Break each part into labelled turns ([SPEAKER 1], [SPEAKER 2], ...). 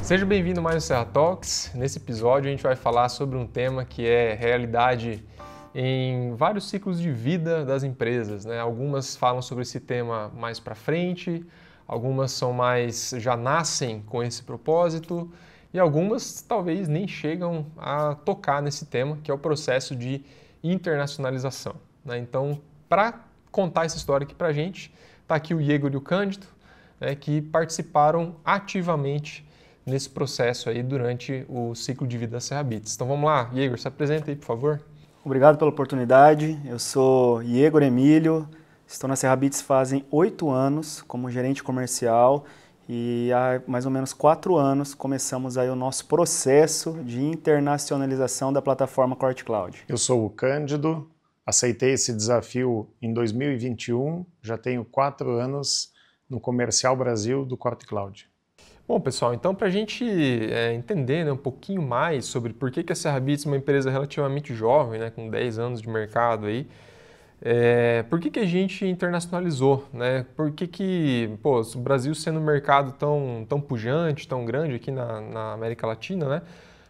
[SPEAKER 1] Seja bem-vindo mais ao Serra Talks. Nesse episódio a gente vai falar sobre um tema que é realidade em vários ciclos de vida das empresas, né? Algumas falam sobre esse tema mais para frente, algumas são mais já nascem com esse propósito e algumas talvez nem chegam a tocar nesse tema, que é o processo de internacionalização, né? Então, para contar essa história aqui para a gente, está aqui o Igor e o Cândido, né, que participaram ativamente nesse processo aí durante o ciclo de vida da Serra Bits. Então vamos lá, Igor, se apresenta aí, por favor.
[SPEAKER 2] Obrigado pela oportunidade. Eu sou Igor Emílio, estou na Serra Bits fazem 8 anos como gerente comercial e há mais ou menos 4 anos começamos aí o nosso processo de internacionalização da plataforma Corte Cloud.
[SPEAKER 3] Eu sou o Cândido, aceitei esse desafio em 2021, já tenho 4 anos no Comercial Brasil do Corte Cloud.
[SPEAKER 1] Bom, pessoal, então para a gente entender, né, um pouquinho mais sobre por que a Serra Bits é uma empresa relativamente jovem, né, com 10 anos de mercado aí, por que a gente internacionalizou, né? Por que o Brasil sendo um mercado tão pujante, tão grande aqui na América Latina, né?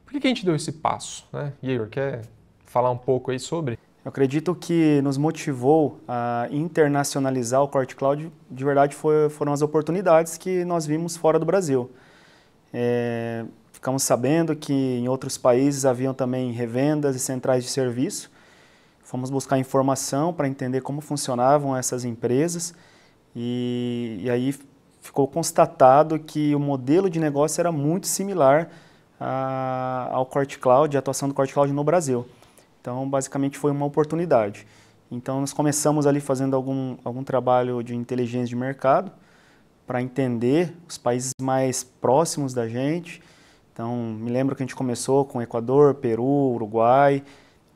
[SPEAKER 1] Por que a gente deu esse passo, né? Igor, quer falar um pouco aí sobre?
[SPEAKER 2] Eu acredito que nos motivou a internacionalizar o Corte Cloud, de verdade, foram as oportunidades que nós vimos fora do Brasil. Ficamos sabendo que em outros países haviam também revendas e centrais de serviço. Fomos buscar informação para entender como funcionavam essas empresas e aí ficou constatado que o modelo de negócio era muito similar ao Corte Cloud, a atuação do Corte Cloud no Brasil. Então, basicamente, foi uma oportunidade. Então, nós começamos ali fazendo algum trabalho de inteligência de mercado para entender os países mais próximos da gente. Então, me lembro que a gente começou com Equador, Peru, Uruguai,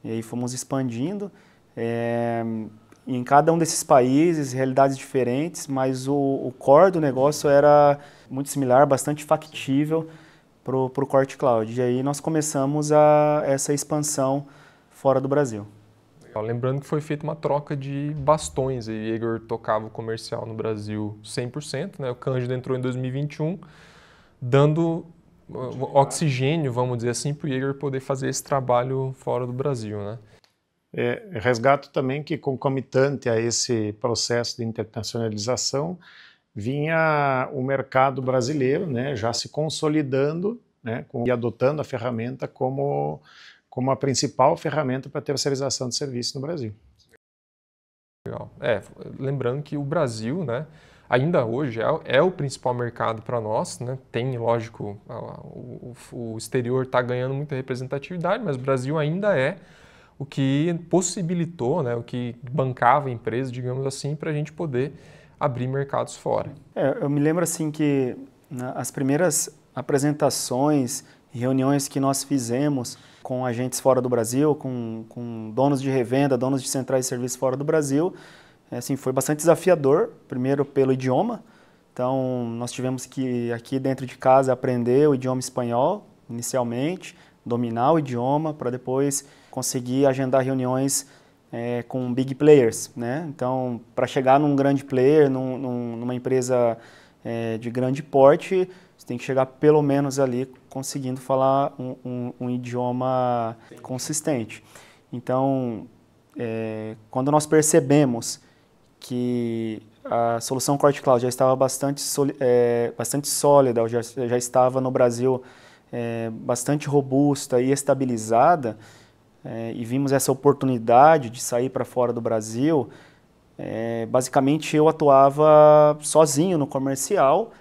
[SPEAKER 2] e aí fomos expandindo. E em cada um desses países, realidades diferentes, mas o core do negócio era muito similar, bastante factível para o Corte Cloud. E aí nós começamos essa expansão fora do Brasil.
[SPEAKER 1] Lembrando que foi feita uma troca de bastões, e o Igor tocava o comercial no Brasil 100%, né? O Cândido entrou em 2021, dando oxigênio, vamos dizer assim, para o Igor poder fazer esse trabalho fora do Brasil, né?
[SPEAKER 3] Resgato também que, concomitante a esse processo de internacionalização, vinha o mercado brasileiro, né, já se consolidando, né, e adotando a ferramenta como a principal ferramenta para terceirização de serviço no Brasil.
[SPEAKER 1] Legal. Lembrando que o Brasil, né, ainda hoje é o principal mercado para nós, né? Tem, lógico, o exterior está ganhando muita representatividade, mas o Brasil ainda é o que possibilitou, né, o que bancava a empresa, digamos assim, para a gente poder abrir mercados fora.
[SPEAKER 2] Eu me lembro assim que as primeiras apresentações e reuniões que nós fizemos com agentes fora do Brasil, com donos de revenda, donos de centrais de serviço fora do Brasil, assim, foi bastante desafiador, primeiro pelo idioma. Então, nós tivemos que, aqui dentro de casa, aprender o idioma espanhol, inicialmente, dominar o idioma, para depois conseguir agendar reuniões com big players, né? Então, para chegar num grande player, numa empresa de grande porte, você tem que chegar pelo menos ali conseguindo falar um idioma consistente. Então, quando nós percebemos que a solução Corte Cloud já estava bastante sólida, já estava no Brasil bastante robusta e estabilizada, e vimos essa oportunidade de sair para fora do Brasil, basicamente eu atuava sozinho no comercial.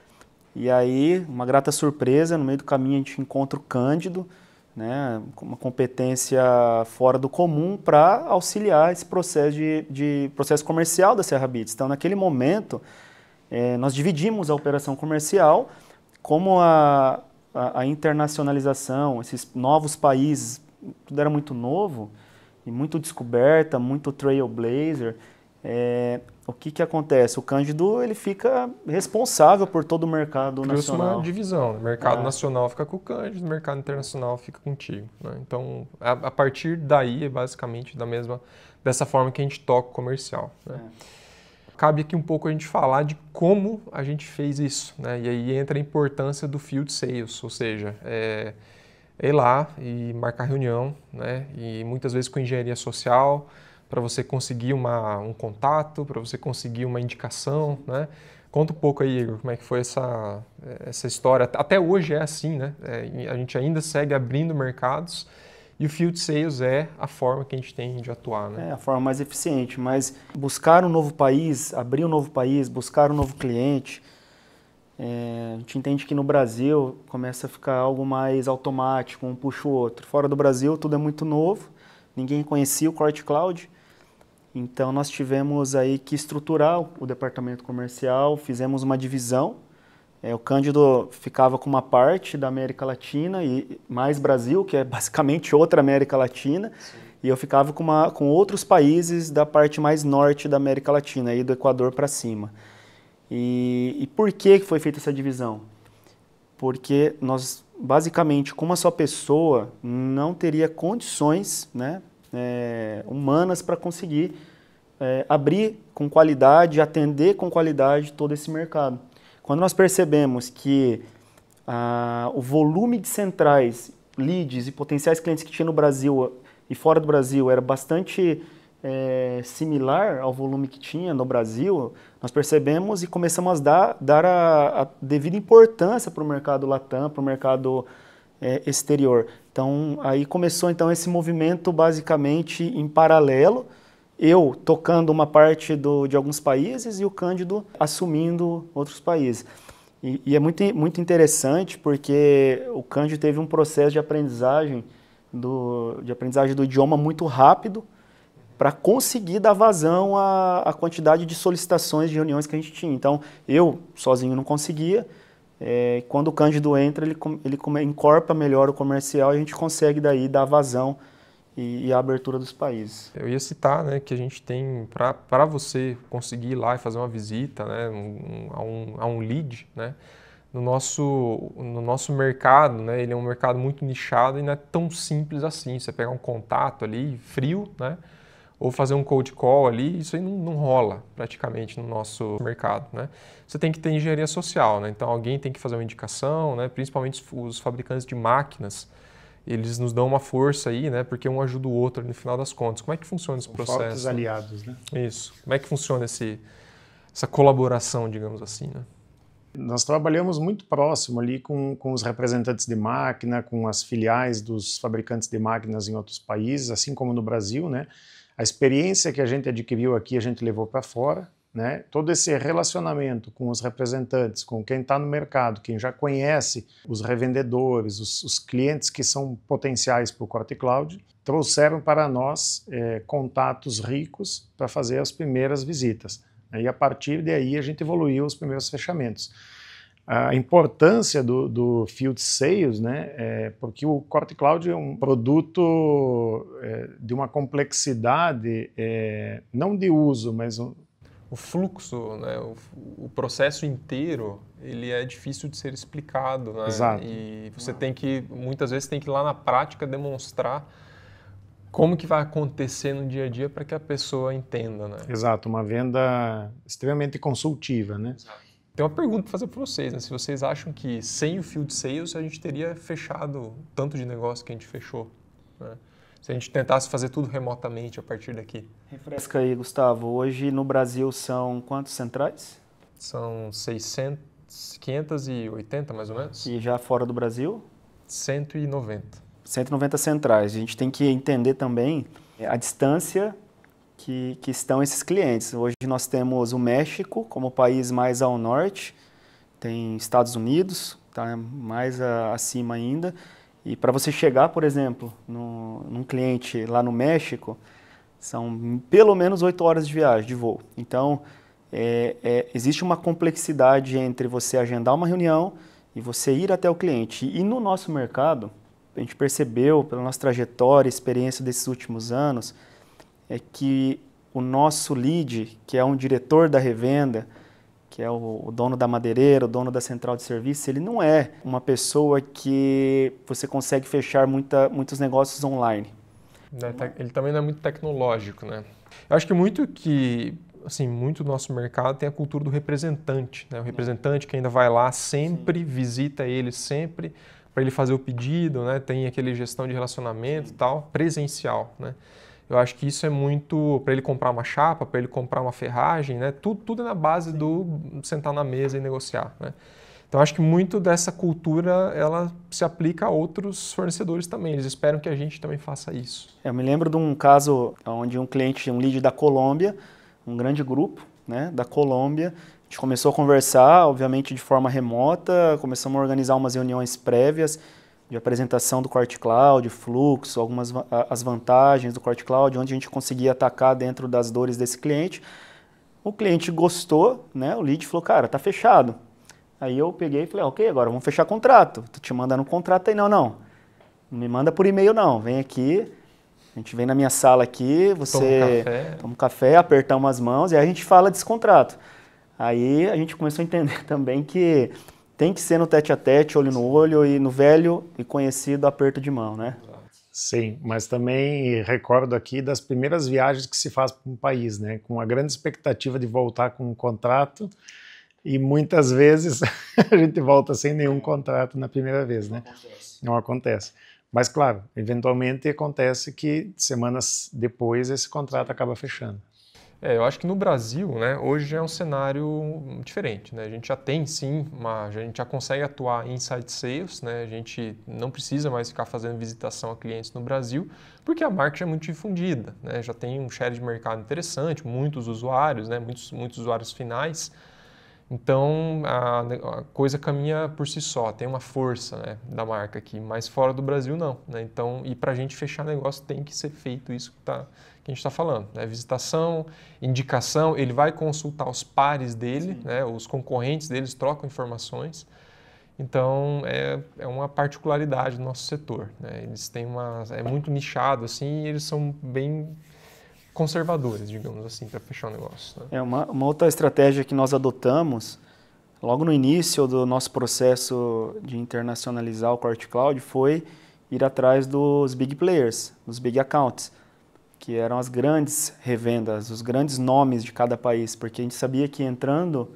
[SPEAKER 2] E aí, uma grata surpresa, no meio do caminho a gente encontra o Cândido, né, com uma competência fora do comum para auxiliar esse processo de processo comercial da Serra Bits. Então, naquele momento, nós dividimos a operação comercial, como a internacionalização, esses novos países, tudo era muito novo e muito descoberta, muito trailblazer. O que acontece? O Cândido ele fica responsável por todo o mercado nacional.
[SPEAKER 1] Criou-se uma divisão, o mercado nacional fica com o Cândido, o mercado internacional fica contigo, né? Então, a partir daí, é basicamente dessa forma que a gente toca o comercial, né? cabe aqui um pouco a gente falar de como a gente fez isso, né? E aí entra a importância do Field Sales, ou seja, ir lá e marcar reunião, né? E muitas vezes com engenharia social, para você conseguir um contato, para você conseguir uma indicação, né? Conta um pouco aí, Igor, como é que foi essa história. Até hoje é assim, né? A gente ainda segue abrindo mercados e o Field Sales é a forma que a gente tem de atuar, né?
[SPEAKER 2] É a forma mais eficiente, mas buscar um novo país, abrir um novo país, buscar um novo cliente, a gente entende que no Brasil começa a ficar algo mais automático, um puxa o outro. Fora do Brasil tudo é muito novo, ninguém conhecia o Core Cloud, então nós tivemos aí que estruturar o departamento comercial, fizemos uma divisão. O Cândido ficava com uma parte da América Latina e mais Brasil, que é basicamente outra América Latina. Sim. E eu ficava com outros países da parte mais norte da América Latina, aí do Equador para cima. E por que foi feita essa divisão? Porque nós, basicamente, com uma só pessoa, não teria condições, né, humanas para conseguir abrir com qualidade, atender com qualidade todo esse mercado. Quando nós percebemos que o volume de centrais, leads e potenciais clientes que tinha no Brasil e fora do Brasil era bastante similar ao volume que tinha no Brasil, nós percebemos e começamos a dar a devida importância para o mercado Latam, para o mercado exterior. Então, aí começou então, esse movimento basicamente em paralelo, eu tocando uma parte de alguns países e o Cândido assumindo outros países. E é muito interessante porque o Cândido teve um processo de aprendizagem do idioma muito rápido para conseguir dar vazão à quantidade de solicitações de reuniões que a gente tinha. Então, eu sozinho não conseguia. Quando o Cândido entra, ele incorpora melhor o comercial e a gente consegue daí dar vazão e a abertura dos países.
[SPEAKER 1] Eu ia citar, né, que a gente tem, para você conseguir ir lá e fazer uma visita, né, a um lead, né, no nosso mercado, né, ele é um mercado muito nichado e não é tão simples assim. Você pegar um contato ali, frio, né, ou fazer um cold call ali, isso aí não rola praticamente no nosso mercado, né. Você tem que ter engenharia social, né, então alguém tem que fazer uma indicação, né, principalmente os fabricantes de máquinas, eles nos dão uma força aí, né? Porque um ajuda o outro no final das contas. Como é que funciona esse processo?
[SPEAKER 3] Fortes aliados, né?
[SPEAKER 1] Isso. Como é que funciona essa colaboração, digamos assim, né?
[SPEAKER 3] Nós trabalhamos muito próximo ali com os representantes de máquina, com as filiais dos fabricantes de máquinas em outros países, assim como no Brasil, né? A experiência que a gente adquiriu aqui, a gente levou para fora, né? Todo esse relacionamento com os representantes, com quem está no mercado, quem já conhece os revendedores, os clientes que são potenciais para o Core Cloud, trouxeram para nós contatos ricos para fazer as primeiras visitas. E a partir daí a gente evoluiu os primeiros fechamentos. A importância do Field Sales, né, porque o Core Cloud é um produto de uma complexidade, não de uso, mas
[SPEAKER 1] o fluxo, né, o processo inteiro, ele é difícil de ser explicado, né?
[SPEAKER 3] Exato.
[SPEAKER 1] E você muitas vezes tem que ir lá na prática demonstrar como que vai acontecer no dia a dia para que a pessoa entenda, né?
[SPEAKER 3] Exato, uma venda extremamente consultiva, né?
[SPEAKER 1] Exato. Tem uma pergunta para fazer para vocês, né? Se vocês acham que sem o Field Sales a gente teria fechado tanto de negócio que a gente fechou, né? Se a gente tentasse fazer tudo remotamente a partir daqui.
[SPEAKER 2] Refresca aí, Gustavo. Hoje no Brasil são quantos centrais?
[SPEAKER 1] São 580 mais ou menos.
[SPEAKER 2] E já fora do Brasil?
[SPEAKER 1] 190.
[SPEAKER 2] 190 centrais. A gente tem que entender também a distância que estão esses clientes. Hoje nós temos o México como o país mais ao norte, tem Estados Unidos, tá mais acima ainda. E para você chegar, por exemplo, num cliente lá no México, são pelo menos 8 horas de viagem, de voo. Então, existe uma complexidade entre você agendar uma reunião e você ir até o cliente. E no nosso mercado, a gente percebeu, pela nossa trajetória, experiência desses últimos anos, é que o nosso lead, que é um diretor da revenda, que é o dono da madeireira, o dono da central de serviço, ele não é uma pessoa que você consegue fechar muitos negócios online.
[SPEAKER 1] Ele também não é muito tecnológico, né? Eu acho que muito que assim, muito do nosso mercado tem a cultura do representante, né? O representante que ainda vai lá sempre, visita ele sempre, para ele fazer o pedido, né? Tem aquele gestão de relacionamento e tal, presencial, né? Eu acho que isso é muito para ele comprar uma chapa, para ele comprar uma ferragem, né? Tudo é na base do sentar na mesa e negociar, né? Então, acho que muito dessa cultura, ela se aplica a outros fornecedores também. Eles esperam que a gente também faça isso.
[SPEAKER 2] Eu me lembro de um caso onde um cliente, um lead da Colômbia, um grande grupo, né, da Colômbia, a gente começou a conversar, obviamente de forma remota, começamos a organizar umas reuniões prévias de apresentação do Core Cloud, fluxo, as vantagens do Core Cloud, onde a gente conseguia atacar dentro das dores desse cliente. O cliente gostou, né, o lead falou, cara, tá fechado. Aí eu peguei e falei, ok, agora vamos fechar contrato. Tô te mandando um contrato aí, não me manda por e-mail não, vem aqui, a gente vem na minha sala aqui, você toma um café, apertamos as mãos e aí a gente fala desse contrato. Aí a gente começou a entender também que tem que ser no tete-a-tete, olho no olho e no velho e conhecido aperto de mão, né?
[SPEAKER 3] Sim, mas também recordo aqui das primeiras viagens que se faz para um país, né? Com a grande expectativa de voltar com um contrato. E muitas vezes a gente volta sem nenhum contrato na primeira vez, né? Não acontece. Mas, claro, eventualmente acontece que semanas depois esse contrato acaba fechando.
[SPEAKER 1] Eu acho que no Brasil, né, hoje é um cenário diferente, né? A gente já tem, sim, a gente já consegue atuar em inside sales, né? A gente não precisa mais ficar fazendo visitação a clientes no Brasil, porque a marca já é muito difundida, né? Já tem um share de mercado interessante, muitos usuários, né? Muitos usuários finais. Então, a coisa caminha por si só, tem uma força, né, da marca aqui, mas fora do Brasil não, né? Então, e para a gente fechar negócio tem que ser feito isso que a gente está falando, né? Visitação, indicação, ele vai consultar os pares dele, né? Os concorrentes deles trocam informações. Então, é uma particularidade do nosso setor, né? Eles têm é muito nichado assim, e eles são bem conservadores, digamos assim, para fechar o negócio. Né?
[SPEAKER 2] Uma outra estratégia que nós adotamos logo no início do nosso processo de internacionalizar o Core Cloud foi ir atrás dos big players, dos big accounts, que eram as grandes revendas, os grandes nomes de cada país, porque a gente sabia que entrando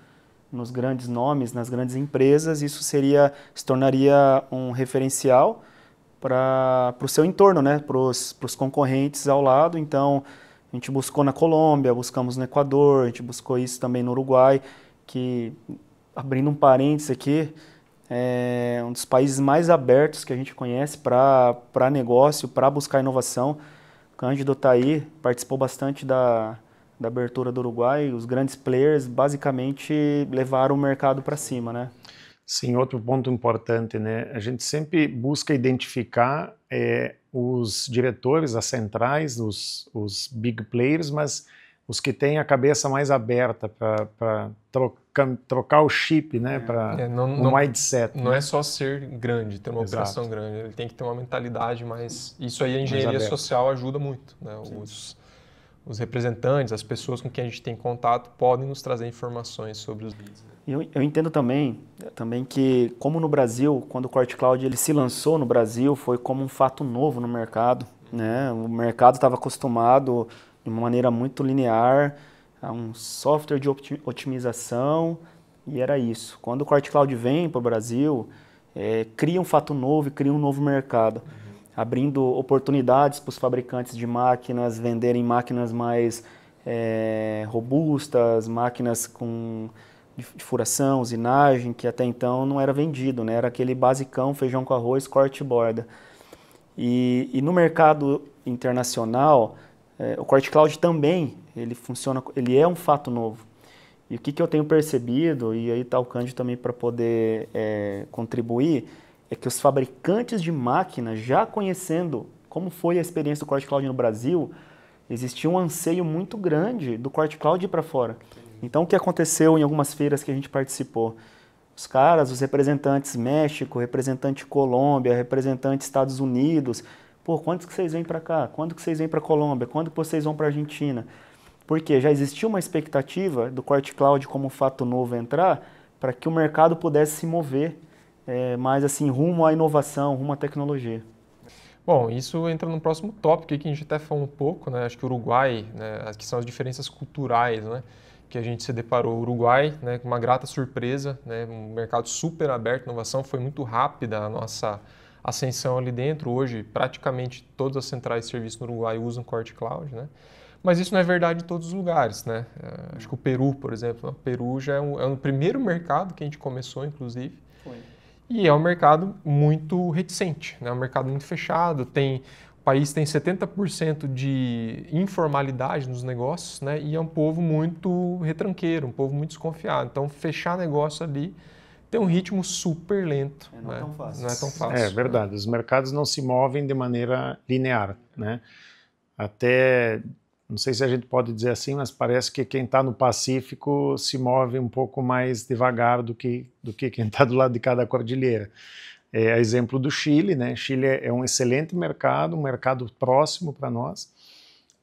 [SPEAKER 2] nos grandes nomes, nas grandes empresas, isso se tornaria um referencial para o seu entorno, né? Para os concorrentes ao lado. Então, a gente buscou na Colômbia, buscamos no Equador, a gente buscou isso também no Uruguai, que, abrindo um parênteses aqui, é um dos países mais abertos que a gente conhece para negócio, para buscar inovação. O Cândido está aí, participou bastante da abertura do Uruguai, os grandes players basicamente levaram o mercado para cima, né?
[SPEAKER 3] Sim, outro ponto importante, né? A gente sempre busca identificar os diretores, as centrais, os big players, mas os que têm a cabeça mais aberta para trocar o chip, né? Para o mindset.
[SPEAKER 1] Não é só ser grande, ter uma operação grande, ele tem que ter uma mentalidade mais... Isso aí a engenharia social ajuda muito, né? Os representantes, as pessoas com quem a gente tem contato podem nos trazer informações sobre os leads. Né?
[SPEAKER 2] Eu entendo também que, como no Brasil, quando o Core Cloud ele se lançou no Brasil, foi como um fato novo no mercado, né? O mercado estava acostumado de uma maneira muito linear a um software de otimização e era isso. Quando o Core Cloud vem para o Brasil, cria um fato novo e cria um novo mercado, abrindo oportunidades para os fabricantes de máquinas venderem máquinas mais robustas, máquinas de furação, usinagem, que até então não era vendido, né? Era aquele basicão, feijão com arroz, corte e borda. E no mercado internacional, o Core Cloud também, ele é um fato novo. E o que eu tenho percebido, e aí está o Cândido também para poder contribuir, é que os fabricantes de máquinas, já conhecendo como foi a experiência do Core Cloud no Brasil, existia um anseio muito grande do Core Cloud ir para fora. Então, o que aconteceu em algumas feiras que a gente participou? Os representantes México, representante Colômbia, representante Estados Unidos, quando que vocês vêm para cá? Quando que vocês vêm para Colômbia? Quando que vocês vão para Argentina? Porque já existia uma expectativa do Core Cloud como fato novo entrar, para que o mercado pudesse se mover mais assim, rumo à inovação, rumo à tecnologia.
[SPEAKER 1] Bom, isso entra no próximo tópico que a gente até falou um pouco, né? Acho que o Uruguai, né, que são as diferenças culturais, né? Que a gente se deparou. O Uruguai, né, com uma grata surpresa, né? Um mercado super aberto, inovação, foi muito rápida a nossa ascensão ali dentro. Hoje, praticamente todas as centrais de serviço no Uruguai usam Core Cloud, né? Mas isso não é verdade em todos os lugares, né? Acho que o Peru, por exemplo, o Peru já é o primeiro mercado que a gente começou, inclusive.
[SPEAKER 2] Foi.
[SPEAKER 1] E é um mercado muito reticente, né? É um mercado muito fechado. O país tem 70% de informalidade nos negócios, né? E é um povo muito retranqueiro, um povo muito desconfiado. Então, fechar negócio ali tem um ritmo super lento.
[SPEAKER 2] Não é
[SPEAKER 1] né?
[SPEAKER 2] tão fácil.
[SPEAKER 1] Não é tão fácil.
[SPEAKER 3] É verdade, os mercados não se movem de maneira linear, né? Até, não sei se a gente pode dizer assim, mas parece que quem está no Pacífico se move um pouco mais devagar do que quem está do lado de cada cordilheira. É exemplo do Chile, né? Chile é um excelente mercado, um mercado próximo para nós,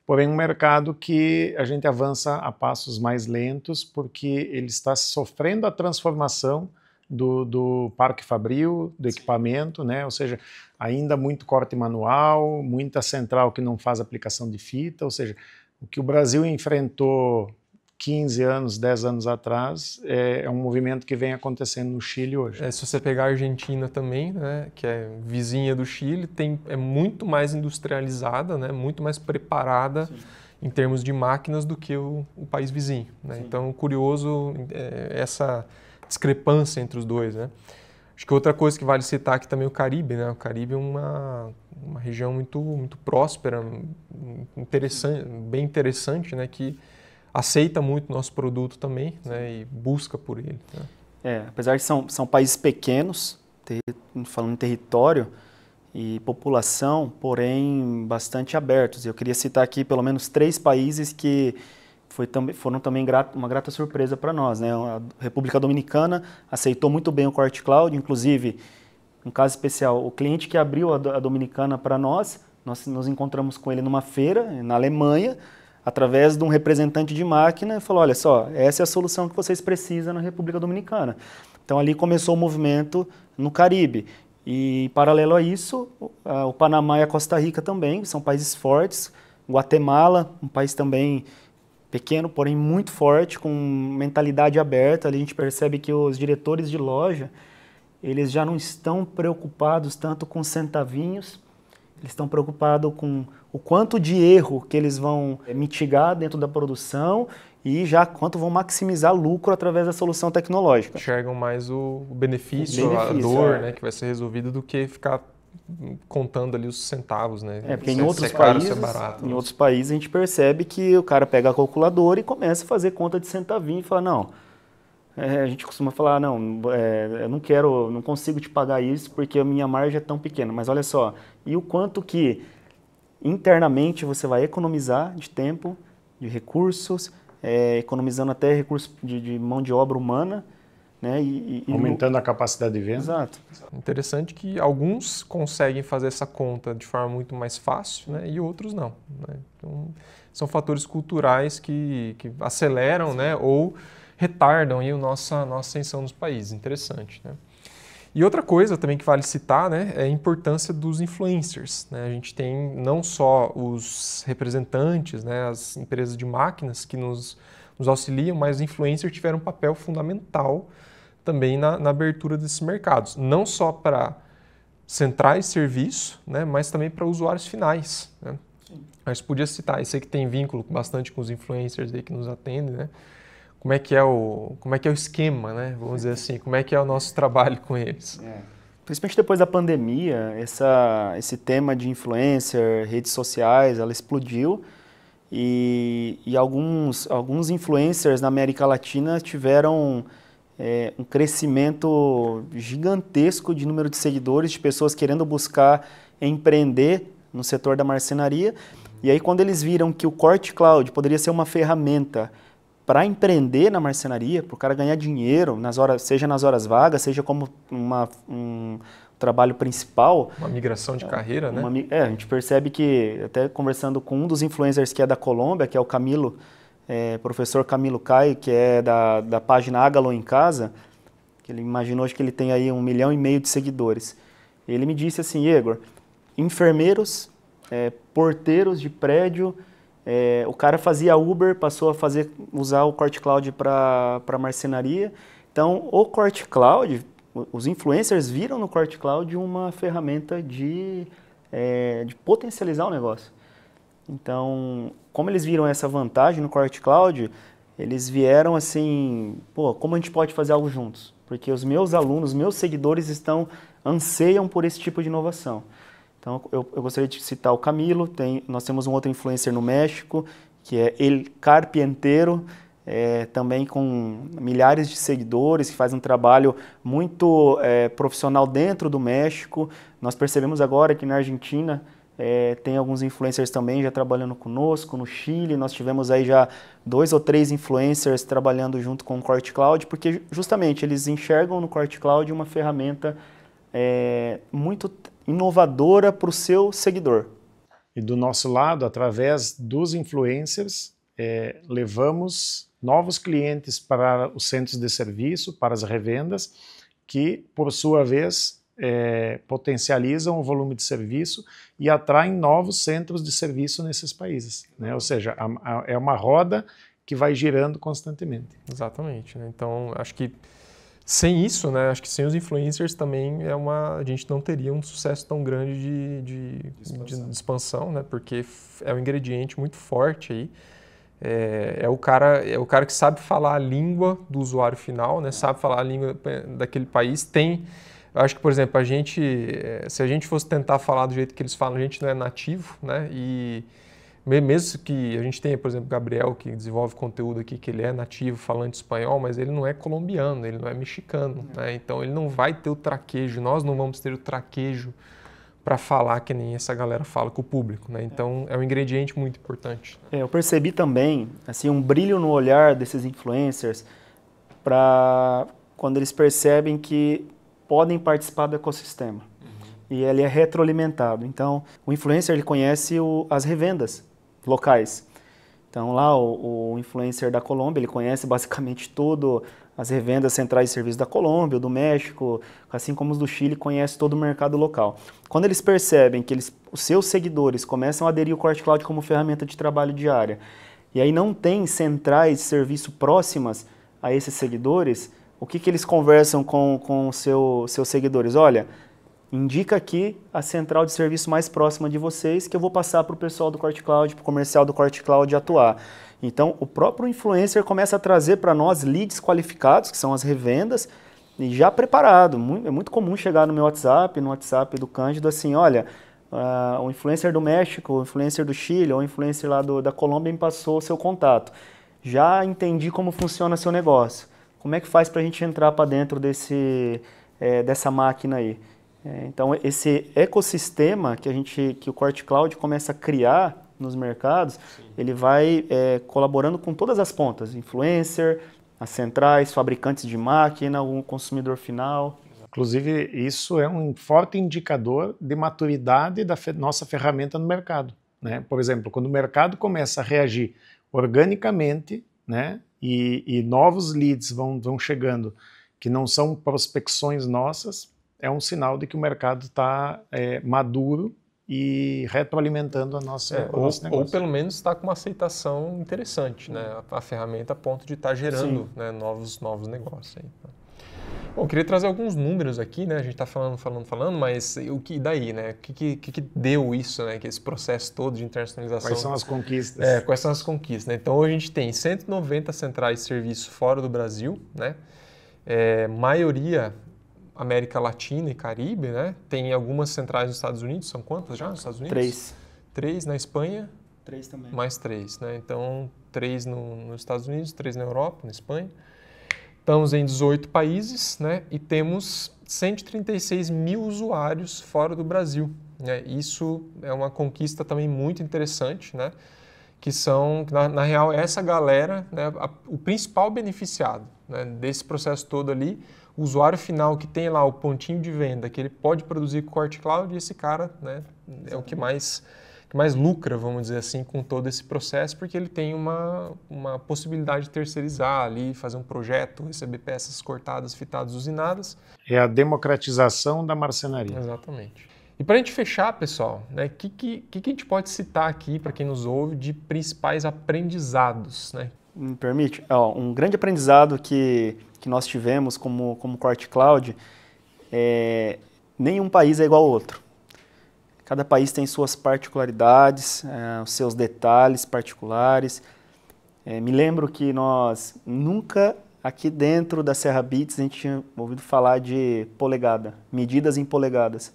[SPEAKER 3] porém um mercado que a gente avança a passos mais lentos porque ele está sofrendo a transformação do parque fabril, do equipamento, né? Ou seja, ainda muito corte manual, muita central que não faz aplicação de fita, ou seja, o que o Brasil enfrentou 15 anos, 10 anos atrás, é um movimento que vem acontecendo no Chile hoje.
[SPEAKER 1] Se você pegar a Argentina também, né, que é vizinha do Chile, é muito mais industrializada, né, muito mais preparada Sim. em termos de máquinas do que o país vizinho. Né? Então, curioso essa discrepância entre os dois. Né? Acho que outra coisa que vale citar aqui também é o Caribe. Né? O Caribe é uma região muito próspera, bem interessante, né, que aceita muito nosso produto também, né, e busca por ele. Né?
[SPEAKER 2] Apesar de são países pequenos, falando em território e população, porém bastante abertos. Eu queria citar aqui pelo menos 3 países que foram também uma grata surpresa para nós. Né? A República Dominicana aceitou muito bem o Core Cloud, inclusive, um caso especial, o cliente que abriu a Dominicana para nós nos encontramos com ele numa feira na Alemanha, através de um representante de máquina, e falou, olha só, essa é a solução que vocês precisam na República Dominicana. Então ali começou o movimento no Caribe. E paralelo a isso, o Panamá e a Costa Rica também, são países fortes. Guatemala, um país também pequeno, porém muito forte, com mentalidade aberta. Ali a gente percebe que os diretores de loja, eles já não estão preocupados tanto com centavinhos, eles estão preocupados com o quanto de erro que eles vão mitigar dentro da produção e já quanto vão maximizar lucro através da solução tecnológica.
[SPEAKER 1] Enxergam mais o benefício, a dor, né, que vai ser resolvida do que ficar contando ali os centavos, né?
[SPEAKER 2] Porque em outros países a gente percebe que o cara pega a calculadora e começa a fazer conta de centavinho e fala, não, a gente costuma falar, não, eu não consigo te pagar isso porque a minha margem é tão pequena, mas olha só, e o quanto que internamente você vai economizar de tempo, de recursos, economizando até recursos de mão de obra humana, né?
[SPEAKER 3] Aumentando a capacidade de venda.
[SPEAKER 2] Exato.
[SPEAKER 1] Interessante que alguns conseguem fazer essa conta de forma muito mais fácil, né? E outros não. Né? Então, são fatores culturais que aceleram, né? Ou retardam aí a nossa ascensão nos países. Interessante, né? E outra coisa também que vale citar, né, é a importância dos influencers. Né? A gente tem não só os representantes, né, as empresas de máquinas que nos auxiliam, mas os influencers tiveram um papel fundamental também na abertura desses mercados. Não só para centrais de serviço, né, mas também para usuários finais. Né? A gente podia citar, esse aí que tem vínculo bastante com os influencers aí que nos atendem, né? Como é que é o esquema, né? Vamos dizer assim, como é que é o nosso trabalho com eles?
[SPEAKER 2] Principalmente depois da pandemia, esse tema de influencer, redes sociais, ela explodiu e alguns influencers na América Latina tiveram um crescimento gigantesco de número de seguidores, de pessoas querendo buscar empreender no setor da marcenaria. E aí quando eles viram que o Core Cloud poderia ser uma ferramenta para empreender na marcenaria, para o cara ganhar dinheiro, seja nas horas vagas, seja como um trabalho principal.
[SPEAKER 1] Uma migração de carreira, né?
[SPEAKER 2] A gente percebe que, até conversando com um dos influencers que é da Colômbia, que é o Camilo, professor Camilo Caio, que é da página Ágalo em Casa, que ele imaginou que ele tem aí 1,5 milhão de seguidores. Ele me disse assim, Igor, enfermeiros, porteiros de prédio, o cara fazia Uber, passou a usar o Corte Cloud para marcenaria. Então, o Corte Cloud, os influencers viram no Corte Cloud uma ferramenta de potencializar o negócio. Então, como eles viram essa vantagem no Corte Cloud, eles vieram assim, como a gente pode fazer algo juntos? Porque os meus alunos, meus seguidores anseiam por esse tipo de inovação. Então, eu gostaria de citar o Camilo, nós temos um outro influencer no México, que é El Carpintero, também com milhares de seguidores, que faz um trabalho muito profissional dentro do México. Nós percebemos agora que na Argentina tem alguns influencers também já trabalhando conosco, no Chile nós tivemos aí já 2 ou 3 influencers trabalhando junto com o Corte Cloud, porque justamente eles enxergam no Corte Cloud uma ferramenta muito inovadora para o seu seguidor.
[SPEAKER 3] E do nosso lado, através dos influencers, levamos novos clientes para os centros de serviço, para as revendas, que, por sua vez, potencializam o volume de serviço e atraem novos centros de serviço nesses países, né? Ou seja, é uma roda que vai girando constantemente.
[SPEAKER 1] Exatamente, né? Então, acho que sem isso, né, acho que sem os influencers também a gente não teria um sucesso tão grande de expansão, né, porque é um ingrediente muito forte aí. É o cara que sabe falar a língua do usuário final, né, sabe falar a língua daquele país. Eu acho que, por exemplo, se a gente fosse tentar falar do jeito que eles falam, a gente não é nativo, né, e mesmo que a gente tenha, por exemplo, Gabriel, que desenvolve conteúdo aqui, que ele é nativo falante espanhol, mas ele não é colombiano, ele não é mexicano, né? Então ele não vai ter o traquejo, nós não vamos ter o traquejo para falar que nem essa galera fala com o público, né? Então é um ingrediente muito importante.
[SPEAKER 2] Eu percebi também assim, um brilho no olhar desses influencers para quando eles percebem que podem participar do ecossistema. E ele é retroalimentado. Então, o influencer ele conhece as revendas locais. Então, lá o influencer da Colômbia, ele conhece basicamente todas as revendas centrais de serviço da Colômbia, do México, assim como os do Chile, conhece todo o mercado local. Quando eles percebem que os seus seguidores começam a aderir ao Corte Cloud como ferramenta de trabalho diária, e aí não tem centrais de serviço próximas a esses seguidores, o que eles conversam com os seus seguidores? Olha, indica aqui a central de serviço mais próxima de vocês que eu vou passar para o pessoal do Corte Cloud, para o comercial do Corte Cloud atuar. Então, o próprio influencer começa a trazer para nós leads qualificados, que são as revendas, e já preparado. É muito comum chegar no WhatsApp do Cândido, assim, olha, o influencer do México, o influencer do Chile, ou o influencer lá da Colômbia me passou o seu contato. Já entendi como funciona seu negócio. Como é que faz para a gente entrar para dentro dessa máquina aí? Então, esse ecossistema que o Corte Cloud começa a criar nos mercados, sim, ele vai colaborando com todas as pontas, influencer, as centrais, fabricantes de máquina, o consumidor final.
[SPEAKER 3] Inclusive, isso é um forte indicador de maturidade da nossa ferramenta no mercado, né? Por exemplo, quando o mercado começa a reagir organicamente, né, e novos leads vão chegando, que não são prospecções nossas, é um sinal de que o mercado está maduro e retroalimentando o nosso negócio.
[SPEAKER 1] Ou pelo menos está com uma aceitação interessante, né? A ferramenta a ponto de estar gerando, né, novos negócios. Aí. Bom, queria trazer alguns números aqui, né? A gente está falando, mas o que daí, né? O que deu isso, né? Que esse processo todo de internacionalização?
[SPEAKER 3] Quais são as conquistas?
[SPEAKER 1] Quais são as conquistas, né? Então, hoje a gente tem 190 centrais de serviço fora do Brasil, né? Maioria América Latina e Caribe, né? Tem algumas centrais nos Estados Unidos, são quantas já nos Estados Unidos?
[SPEAKER 2] 3.
[SPEAKER 1] 3 na Espanha?
[SPEAKER 2] 3 também.
[SPEAKER 1] Mais 3, né? Então, 3 nos Estados Unidos, 3 na Europa, na Espanha. Estamos em 18 países, né? E temos 136 mil usuários fora do Brasil, né? Isso é uma conquista também muito interessante, né? Que são, na real, essa galera, né? O principal beneficiado, né, desse processo todo ali, o usuário final que tem lá o pontinho de venda, que ele pode produzir com o Corte Cloud, e esse cara, né, é o que mais lucra, vamos dizer assim, com todo esse processo, porque ele tem uma possibilidade de terceirizar ali, fazer um projeto, receber peças cortadas, fitadas, usinadas.
[SPEAKER 3] É a democratização da marcenaria.
[SPEAKER 1] Exatamente. E para a gente fechar, pessoal, né, que a gente pode citar aqui para quem nos ouve de principais aprendizados, né?
[SPEAKER 2] Me permite? Um grande aprendizado que nós tivemos como Corte Cloud é nenhum país é igual ao outro. Cada país tem suas particularidades, os seus detalhes particulares. Me lembro que nós nunca, aqui dentro da Serra Bits, a gente tinha ouvido falar de polegada, medidas em polegadas.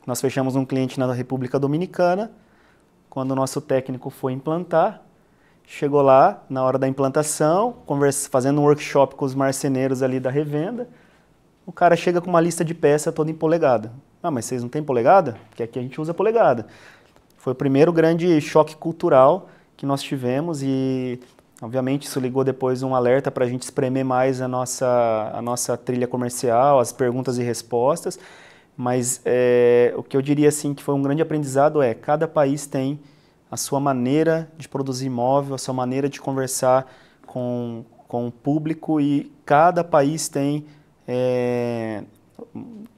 [SPEAKER 2] Nós fechamos um cliente na República Dominicana, quando o nosso técnico foi implantar, chegou lá na hora da implantação, fazendo um workshop com os marceneiros ali da revenda, o cara chega com uma lista de peça toda em polegada. Ah, mas vocês não têm polegada? Porque aqui a gente usa polegada. Foi o primeiro grande choque cultural que nós tivemos e, obviamente, isso ligou depois um alerta para a gente espremer mais a nossa trilha comercial, as perguntas e respostas. Mas o que eu diria assim que foi um grande aprendizado é cada país tem a sua maneira de produzir imóvel, a sua maneira de conversar com o público e cada país tem,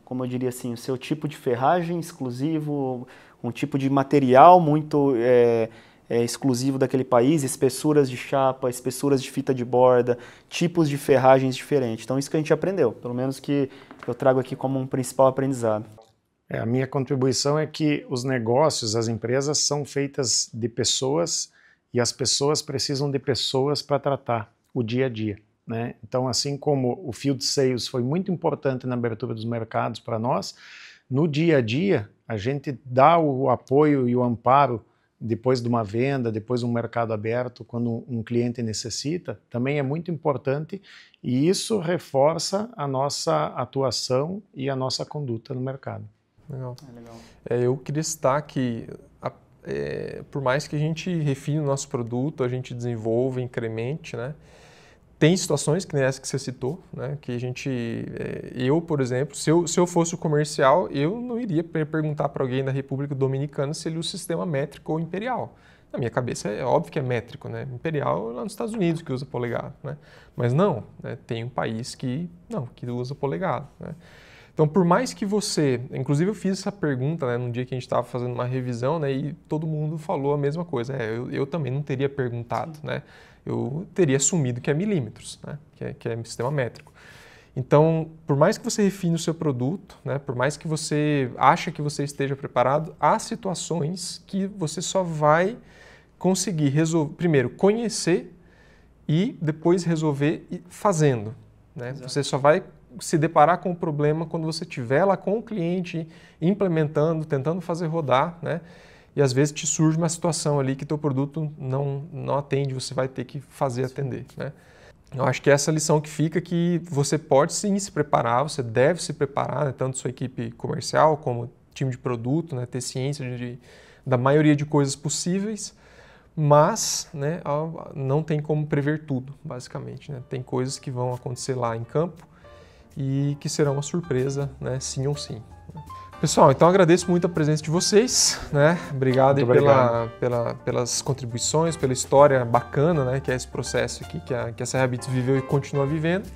[SPEAKER 2] como eu diria assim, o seu tipo de ferragem exclusivo, um tipo de material muito exclusivo daquele país, espessuras de chapa, espessuras de fita de borda, tipos de ferragens diferentes. Então isso que a gente aprendeu, pelo menos que eu trago aqui como um principal aprendizado.
[SPEAKER 3] A minha contribuição é que os negócios, as empresas são feitas de pessoas e as pessoas precisam de pessoas para tratar o dia a dia, né? Então, assim como o Field Sales foi muito importante na abertura dos mercados para nós, no dia a dia a gente dá o apoio e o amparo depois de uma venda, depois de um mercado aberto, quando um cliente necessita, também é muito importante e isso reforça a nossa atuação e a nossa conduta no mercado.
[SPEAKER 1] Legal. Eu queria citar que, por mais que a gente refine o nosso produto, a gente desenvolva, incremente, né? Tem situações, que nem essa que você citou, né? Que a gente, eu, por exemplo, se eu fosse o comercial, eu não iria perguntar para alguém da República Dominicana se ele usa o sistema métrico ou imperial. Na minha cabeça é óbvio que é métrico, né? Imperial é lá nos Estados Unidos que usa polegada, né? Mas não, né? Tem um país que usa polegada, né? Então, por mais que você... Inclusive, eu fiz essa pergunta, né, num dia que a gente estava fazendo uma revisão, né, e todo mundo falou a mesma coisa. Eu também não teria perguntado, né? Eu teria assumido que é milímetros, né, que é sistema métrico. Então, por mais que você refine o seu produto, né, por mais que você ache que você esteja preparado, há situações que você só vai conseguir resolver, primeiro, conhecer e depois resolver fazendo, né? Você só vai se deparar com o problema quando você estiver lá com o cliente, implementando, tentando fazer rodar, né? E às vezes te surge uma situação ali que teu produto não atende, você vai ter que fazer atender, né? Eu acho que essa lição que fica que você pode sim se preparar, você deve se preparar, né? Tanto sua equipe comercial como time de produto, né? Ter ciência da maioria de coisas possíveis, mas, né, não tem como prever tudo, basicamente, né? Tem coisas que vão acontecer lá em campo e que serão uma surpresa, né, sim ou sim. Pessoal, então agradeço muito a presença de vocês, né? Obrigado pelas contribuições, pela história bacana, né, que é esse processo aqui que a Serra Bits viveu e continua vivendo.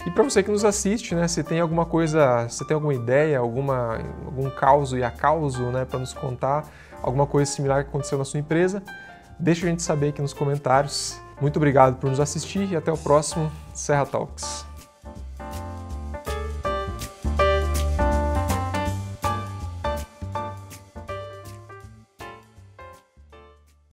[SPEAKER 1] E para você que nos assiste, né, se tem alguma coisa, se tem alguma ideia, algum causo e acauso, né, para nos contar, alguma coisa similar que aconteceu na sua empresa, deixa a gente saber aqui nos comentários. Muito obrigado por nos assistir e até o próximo Serra Talks.